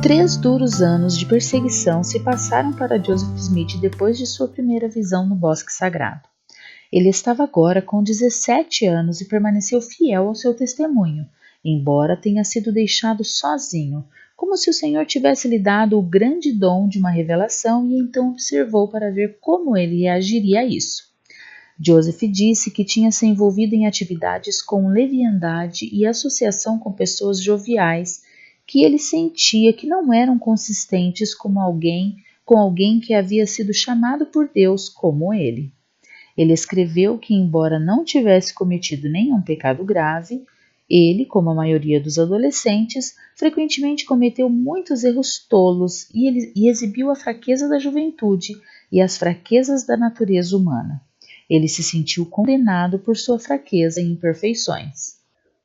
3 duros anos de perseguição se passaram para Joseph Smith depois de sua primeira visão no Bosque Sagrado. Ele estava agora com 17 anos e permaneceu fiel ao seu testemunho, embora tenha sido deixado sozinho, como se o Senhor tivesse lhe dado o grande dom de uma revelação e então observou para ver como ele reagiria a isso. Joseph disse que tinha se envolvido em atividades com leviandade e associação com pessoas joviais que ele sentia que não eram consistentes com alguém que havia sido chamado por Deus como ele. Ele escreveu que, embora não tivesse cometido nenhum pecado grave, ele, como a maioria dos adolescentes, frequentemente cometeu muitos erros tolos e exibiu a fraqueza da juventude e as fraquezas da natureza humana. Ele se sentiu condenado por sua fraqueza e imperfeições.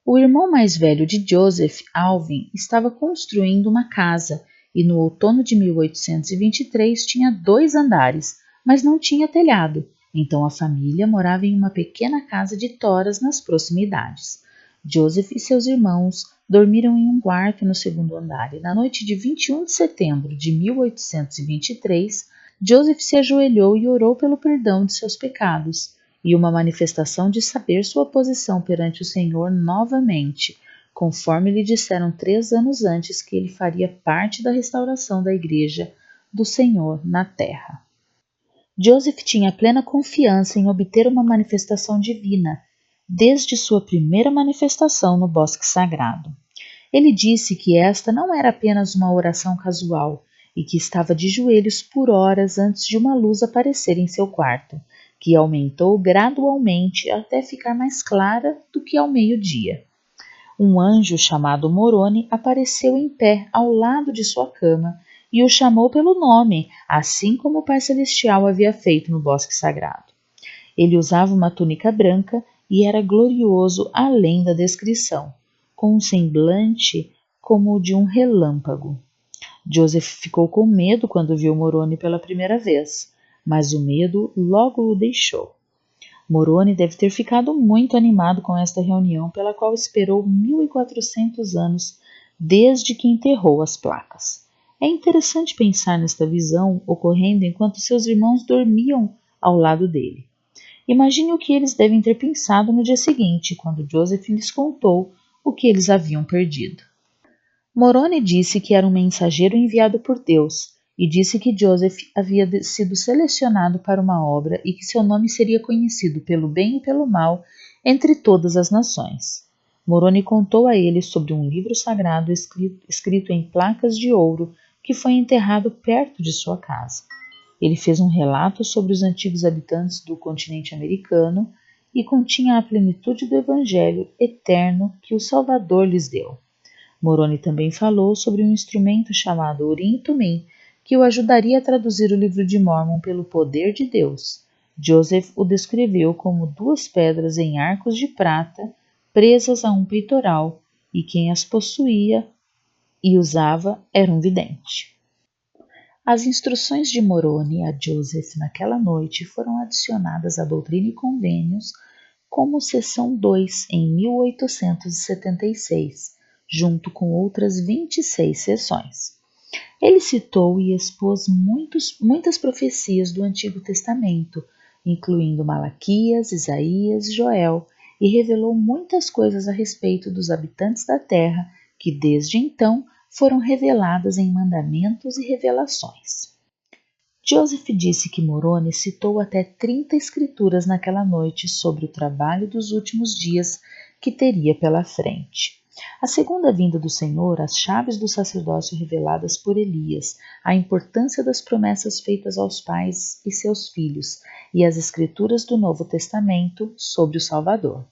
O irmão mais velho de Joseph, Alvin, estava construindo uma casa e no outono de 1823 tinha 2 andares, mas não tinha telhado. Então a família morava em uma pequena casa de toras nas proximidades. Joseph e seus irmãos dormiram em um quarto no segundo andar e na noite de 21 de setembro de 1823, Joseph se ajoelhou e orou pelo perdão de seus pecados e uma manifestação de saber sua posição perante o Senhor novamente, conforme lhe disseram 3 anos antes que ele faria parte da restauração da Igreja do Senhor na terra. Joseph tinha plena confiança em obter uma manifestação divina, desde sua primeira manifestação no Bosque Sagrado. Ele disse que esta não era apenas uma oração casual e que estava de joelhos por horas antes de uma luz aparecer em seu quarto, que aumentou gradualmente até ficar mais clara do que ao meio-dia. Um anjo chamado Moroni apareceu em pé ao lado de sua cama e o chamou pelo nome, assim como o Pai Celestial havia feito no Bosque Sagrado. Ele usava uma túnica branca e era glorioso além da descrição, com um semblante como o de um relâmpago. Joseph ficou com medo quando viu Moroni pela primeira vez, mas o medo logo o deixou. Moroni deve ter ficado muito animado com esta reunião, pela qual esperou 1400 anos desde que enterrou as placas. É interessante pensar nesta visão ocorrendo enquanto seus irmãos dormiam ao lado dele. Imagine o que eles devem ter pensado no dia seguinte, quando Joseph lhes contou o que eles haviam perdido. Moroni disse que era um mensageiro enviado por Deus e disse que Joseph havia sido selecionado para uma obra e que seu nome seria conhecido pelo bem e pelo mal entre todas as nações. Moroni contou a ele sobre um livro sagrado escrito em placas de ouro que foi enterrado perto de sua casa. Ele fez um relato sobre os antigos habitantes do continente americano e continha a plenitude do evangelho eterno que o Salvador lhes deu. Moroni também falou sobre um instrumento chamado Urim e Tumim, que o ajudaria a traduzir o livro de Mórmon pelo poder de Deus. Joseph o descreveu como 2 pedras em arcos de prata presas a um peitoral, e quem as possuía e usava era um vidente. As instruções de Moroni a Joseph naquela noite foram adicionadas à Doutrina e Convênios como seção 2 em 1876, junto com outras 26 seções. Ele citou e expôs muitas profecias do Antigo Testamento, incluindo Malaquias, Isaías, Joel, e revelou muitas coisas a respeito dos habitantes da terra que desde então foram reveladas em mandamentos e revelações. Joseph disse que Moroni citou até 30 escrituras naquela noite sobre o trabalho dos últimos dias que teria pela frente. A segunda vinda do Senhor, as chaves do sacerdócio reveladas por Elias, a importância das promessas feitas aos pais e seus filhos, e as escrituras do Novo Testamento sobre o Salvador.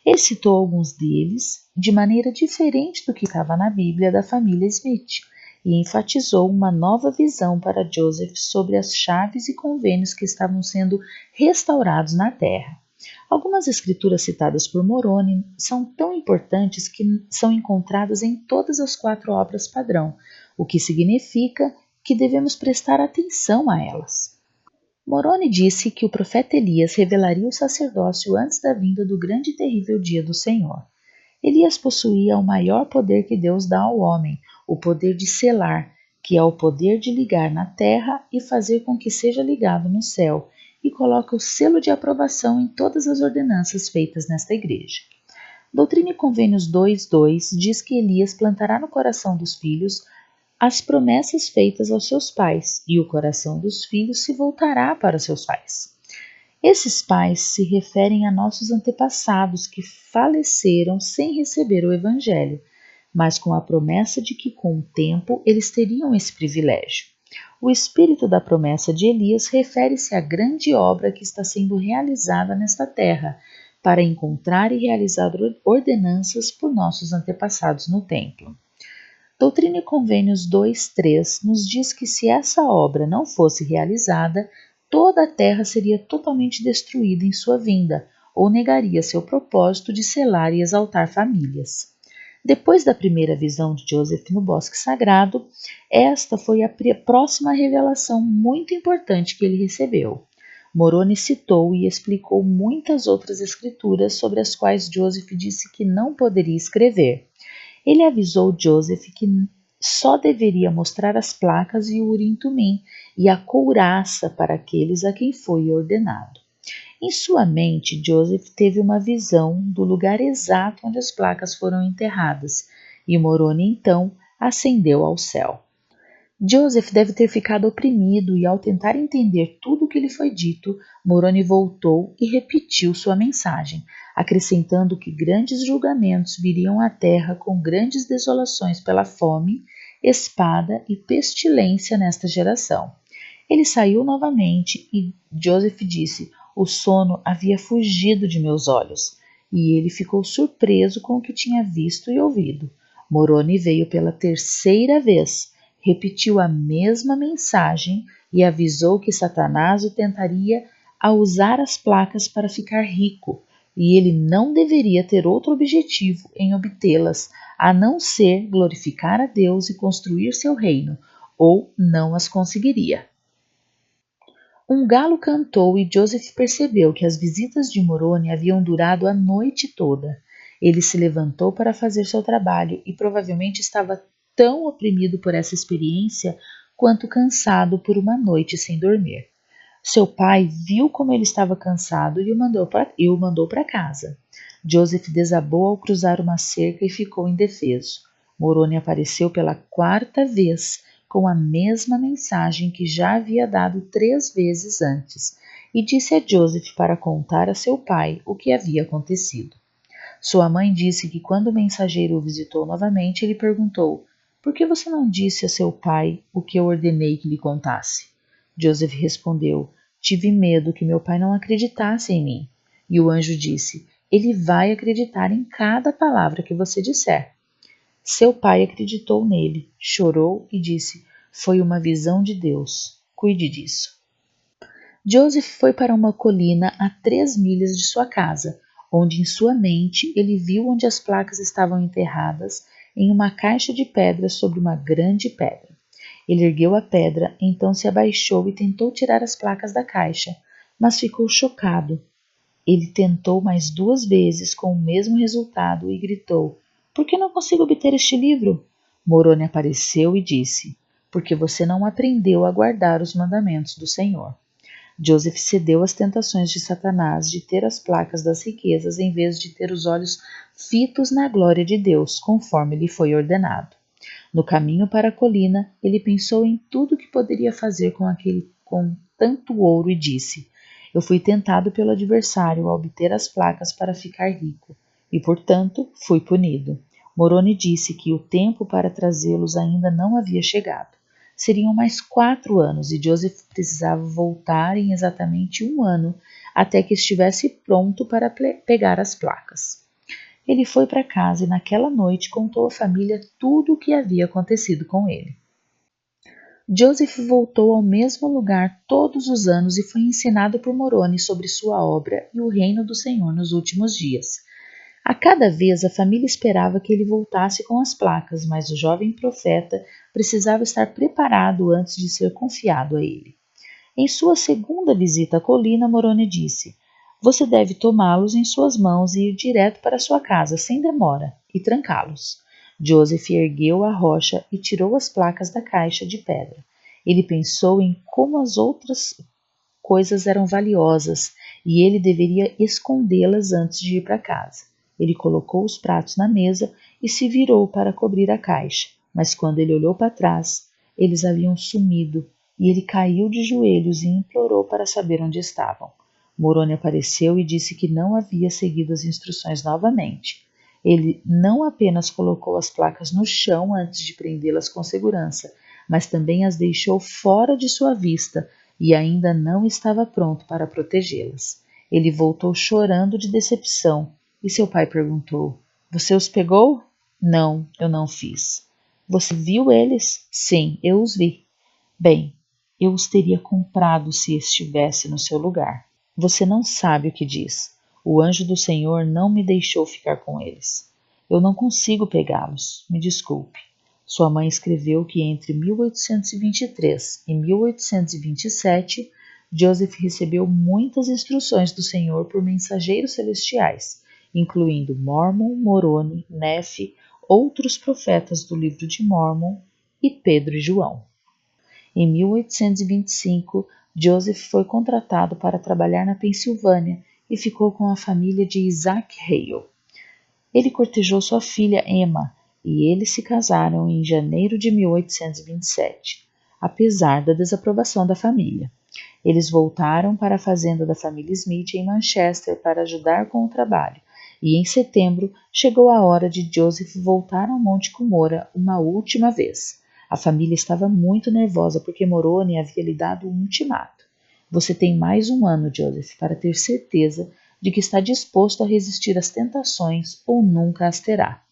Ele citou alguns deles de maneira diferente do que estava na Bíblia da família Smith, e enfatizou uma nova visão para Joseph sobre as chaves e convênios que estavam sendo restaurados na terra. Algumas escrituras citadas por Moroni são tão importantes que são encontradas em todas as 4 obras padrão, o que significa que devemos prestar atenção a elas. Moroni disse que o profeta Elias revelaria o sacerdócio antes da vinda do grande e terrível dia do Senhor. Elias possuía o maior poder que Deus dá ao homem, o poder de selar, que é o poder de ligar na terra e fazer com que seja ligado no céu, e coloca o selo de aprovação em todas as ordenanças feitas nesta igreja. Doutrina e Convênios 2:2 diz que Elias plantará no coração dos filhos as promessas feitas aos seus pais, e o coração dos filhos se voltará para seus pais. Esses pais se referem a nossos antepassados que faleceram sem receber o Evangelho, mas com a promessa de que com o tempo eles teriam esse privilégio. O espírito da promessa de Elias refere-se à grande obra que está sendo realizada nesta terra, para encontrar e realizar ordenanças por nossos antepassados no templo. Doutrina e Convênios 2:3 nos diz que se essa obra não fosse realizada, toda a terra seria totalmente destruída em sua vinda, ou negaria seu propósito de selar e exaltar famílias. Depois da primeira visão de Joseph no Bosque Sagrado, esta foi a próxima revelação muito importante que ele recebeu. Moroni citou e explicou muitas outras escrituras sobre as quais Joseph disse que não poderia escrever. Ele avisou Joseph que só deveria mostrar as placas e o Urim-Tumim e a couraça para aqueles a quem foi ordenado. Em sua mente, Joseph teve uma visão do lugar exato onde as placas foram enterradas, e Moroni então ascendeu ao céu. Joseph deve ter ficado oprimido e, ao tentar entender tudo o que lhe foi dito, Moroni voltou e repetiu sua mensagem, acrescentando que grandes julgamentos viriam à terra com grandes desolações pela fome, espada e pestilência nesta geração. Ele saiu novamente e Joseph disse: "O sono havia fugido de meus olhos", e ele ficou surpreso com o que tinha visto e ouvido. Moroni veio pela terceira vez, repetiu a mesma mensagem e avisou que Satanás o tentaria a usar as placas para ficar rico, e ele não deveria ter outro objetivo em obtê-las, a não ser glorificar a Deus e construir seu reino, ou não as conseguiria. Um galo cantou e Joseph percebeu que as visitas de Moroni haviam durado a noite toda. Ele se levantou para fazer seu trabalho e provavelmente estava tão oprimido por essa experiência quanto cansado por uma noite sem dormir. Seu pai viu como ele estava cansado e o mandou para casa. Joseph desabou ao cruzar uma cerca e ficou indefeso. Moroni apareceu pela quarta vez, com a mesma mensagem que já havia dado 3 vezes antes, e disse a Joseph para contar a seu pai o que havia acontecido. Sua mãe disse que quando o mensageiro o visitou novamente, ele perguntou: "Por que você não disse a seu pai o que eu ordenei que lhe contasse?" Joseph respondeu: "Tive medo que meu pai não acreditasse em mim." E o anjo disse: "Ele vai acreditar em cada palavra que você disser." Seu pai acreditou nele, chorou e disse: "Foi uma visão de Deus. Cuide disso." Joseph foi para uma colina a 3 milhas de sua casa, onde em sua mente ele viu onde as placas estavam enterradas em uma caixa de pedras sobre uma grande pedra. Ele ergueu a pedra, então se abaixou e tentou tirar as placas da caixa, mas ficou chocado. Ele tentou mais 2 vezes com o mesmo resultado e gritou: "Por que não consigo obter este livro?" Moroni apareceu e disse: "Porque você não aprendeu a guardar os mandamentos do Senhor." Joseph cedeu às tentações de Satanás de ter as placas das riquezas em vez de ter os olhos fitos na glória de Deus, conforme lhe foi ordenado. No caminho para a colina, ele pensou em tudo que poderia fazer com tanto ouro e disse: "Eu fui tentado pelo adversário a obter as placas para ficar rico, e, portanto, fui punido." Moroni disse que o tempo para trazê-los ainda não havia chegado. Seriam mais 4 anos e Joseph precisava voltar em exatamente 1 ano até que estivesse pronto para pegar as placas. Ele foi para casa e naquela noite contou à família tudo o que havia acontecido com ele. Joseph voltou ao mesmo lugar todos os anos e foi ensinado por Moroni sobre sua obra e o reino do Senhor nos últimos dias. A cada vez a família esperava que ele voltasse com as placas, mas o jovem profeta precisava estar preparado antes de ser confiado a ele. Em sua segunda visita à colina, Moroni disse: "Você deve tomá-los em suas mãos e ir direto para sua casa, sem demora, e trancá-los." Joseph ergueu a rocha e tirou as placas da caixa de pedra. Ele pensou em como as outras coisas eram valiosas e ele deveria escondê-las antes de ir para casa. Ele colocou os pratos na mesa e se virou para cobrir a caixa, mas quando ele olhou para trás, eles haviam sumido e ele caiu de joelhos e implorou para saber onde estavam. Moroni apareceu e disse que não havia seguido as instruções novamente. Ele não apenas colocou as placas no chão antes de prendê-las com segurança, mas também as deixou fora de sua vista e ainda não estava pronto para protegê-las. Ele voltou chorando de decepção e seu pai perguntou: "Você os pegou?" "Não, eu não fiz." "Você viu eles?" "Sim, eu os vi." "Bem, eu os teria comprado se estivesse no seu lugar." "Você não sabe o que diz. O anjo do Senhor não me deixou ficar com eles. Eu não consigo pegá-los. Me desculpe." Sua mãe escreveu que entre 1823 e 1827, Joseph recebeu muitas instruções do Senhor por mensageiros celestiais, incluindo Mormon, Moroni, Nefe, outros profetas do livro de Mormon e Pedro e João. Em 1825, Joseph foi contratado para trabalhar na Pensilvânia e ficou com a família de Isaac Hale. Ele cortejou sua filha Emma e eles se casaram em janeiro de 1827, apesar da desaprovação da família. Eles voltaram para a fazenda da família Smith em Manchester para ajudar com o trabalho, e em setembro chegou a hora de Joseph voltar ao Monte Cumorah uma última vez. A família estava muito nervosa porque Moroni havia lhe dado um ultimato. "Você tem mais um ano, Joseph, para ter certeza de que está disposto a resistir às tentações ou nunca as terá."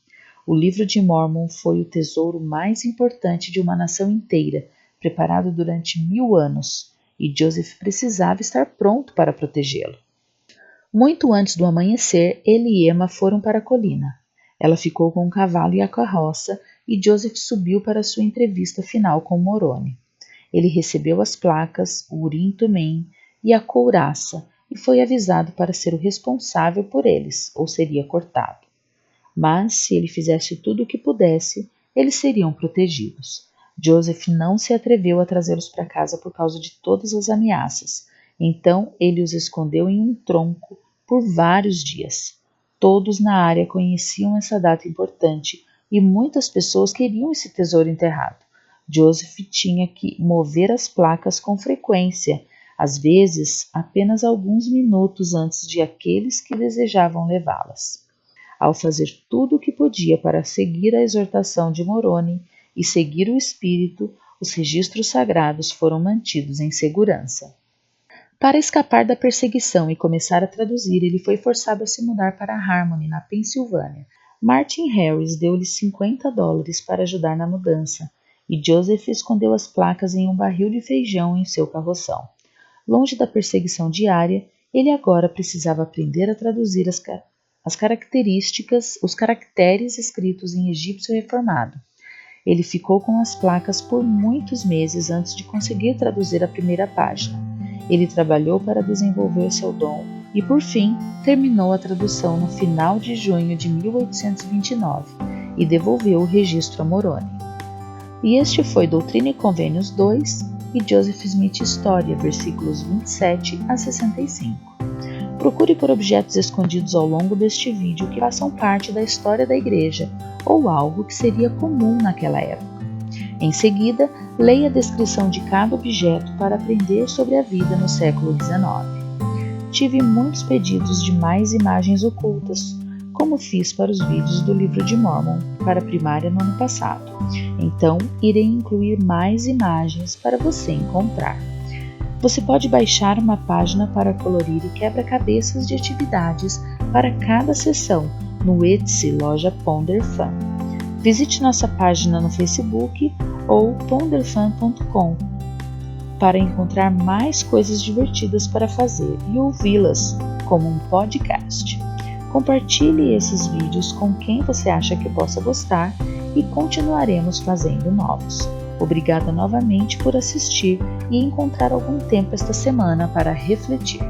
O livro de Mormon foi o tesouro mais importante de uma nação inteira, preparado durante 1000 anos, e Joseph precisava estar pronto para protegê-lo. Muito antes do amanhecer, ele e Emma foram para a colina. Ela ficou com o cavalo e a carroça, e Joseph subiu para sua entrevista final com Moroni. Ele recebeu as placas, o Urim Tumim e a couraça, e foi avisado para ser o responsável por eles, ou seria cortado. Mas, se ele fizesse tudo o que pudesse, eles seriam protegidos. Joseph não se atreveu a trazê-los para casa por causa de todas as ameaças. Então, ele os escondeu em um tronco por vários dias. Todos na área conheciam essa data importante e muitas pessoas queriam esse tesouro enterrado. Joseph tinha que mover as placas com frequência, às vezes apenas alguns minutos antes de aqueles que desejavam levá-las. Ao fazer tudo o que podia para seguir a exortação de Moroni e seguir o espírito, os registros sagrados foram mantidos em segurança. Para escapar da perseguição e começar a traduzir, ele foi forçado a se mudar para Harmony, na Pensilvânia. Martin Harris deu-lhe $50 para ajudar na mudança, e Joseph escondeu as placas em um barril de feijão em seu carroção. Longe da perseguição diária, ele agora precisava aprender a traduzir os caracteres escritos em egípcio reformado. Ele ficou com as placas por muitos meses antes de conseguir traduzir a primeira página. Ele trabalhou para desenvolver seu dom e, por fim, terminou a tradução no final de junho de 1829 e devolveu o registro a Moroni. E este foi Doutrina e Convênios 2 e Joseph Smith História, versículos 27 a 65. Procure por objetos escondidos ao longo deste vídeo que façam parte da história da igreja ou algo que seria comum naquela época. Em seguida, leia a descrição de cada objeto para aprender sobre a vida no século XIX. Tive muitos pedidos de mais imagens ocultas, como fiz para os vídeos do livro de Mormon para a primária no ano passado. Então, irei incluir mais imagens para você encontrar. Você pode baixar uma página para colorir e quebra-cabeças de atividades para cada sessão no Etsy Loja Ponderfan. Visite nossa página no Facebook ou ponderfan.com para encontrar mais coisas divertidas para fazer e ouvi-las como um podcast. Compartilhe esses vídeos com quem você acha que possa gostar e continuaremos fazendo novos. Obrigada novamente por assistir e encontrar algum tempo esta semana para refletir.